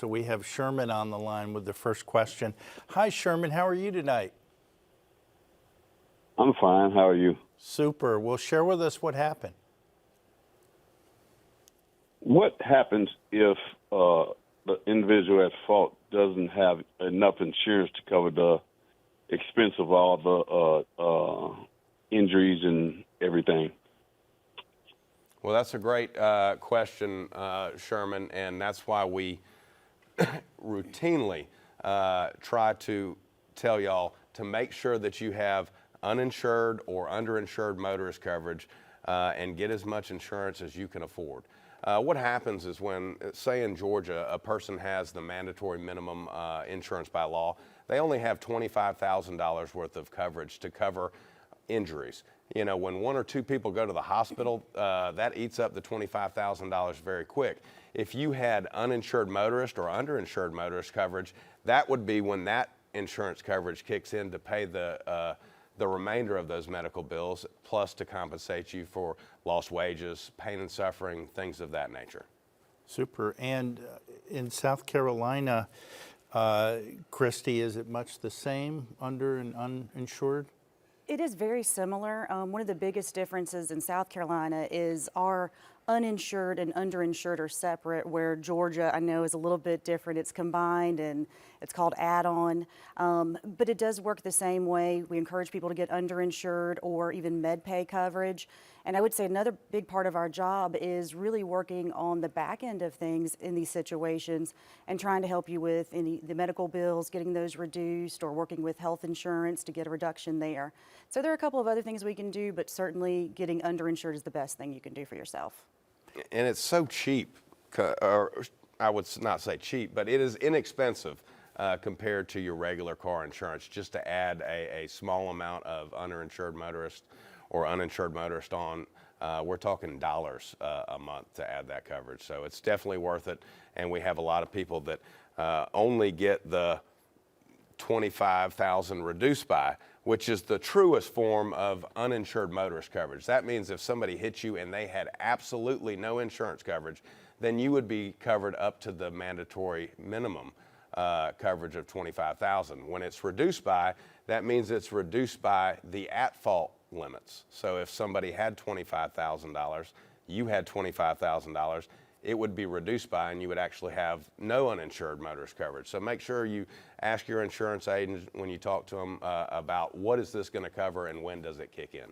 So we have Sherman on the line with the first question. Hi, Sherman. How are you tonight? I'm fine. How are you? Super. Well, share with us what happened. What happens if the individual at fault doesn't have enough insurance to cover the expense of all the injuries and everything? Well, that's a great question, Sherman, and that's why we routinely try to tell y'all to make sure that you have uninsured or underinsured motorist coverage and get as much insurance as you can afford. What happens is when, say in Georgia, a person has the mandatory minimum insurance by law, they only have $25,000 worth of coverage to cover injuries. You know, when one or two people go to the hospital, that eats up the $25,000 very quick. If you had uninsured motorist or underinsured motorist coverage, that would be when that insurance coverage kicks in to pay the remainder of those medical bills, plus to compensate you for lost wages, pain and suffering, things of that nature. Super. And in South Carolina, Christy, is it much the same, under and uninsured? It is very similar. One of the biggest differences in South Carolina is our uninsured and underinsured are separate, where Georgia, I know, is a little bit different. It's combined and it's called add-on, but it does work the same way. We encourage people to get underinsured or even med pay coverage. And I would say another big part of our job is really working on the back end of things in these situations and trying to help you with the medical bills, getting those reduced, or working with health insurance to get a reduction there. So there are a couple of other things we can do, but certainly getting underinsured is the best thing you can do for yourself. And it's so cheap, or I would not say cheap, but it is inexpensive compared to your regular car insurance, just to add a small amount of underinsured motorist or uninsured motorist on. We're talking dollars a month to add that coverage. So it's definitely worth it. And we have a lot of people that only get the $25,000 reduced by, which is the truest form of uninsured motorist coverage. That means if somebody hit you and they had absolutely no insurance coverage, then you would be covered up to the mandatory minimum coverage of $25,000. When it's reduced by, that means it's reduced by the at-fault limits. So if somebody had $25,000, you had $25,000, it would be reduced by, and you would actually have no uninsured motorist coverage. So make sure you ask your insurance agent when you talk to them about what is this going to cover and when does it kick in.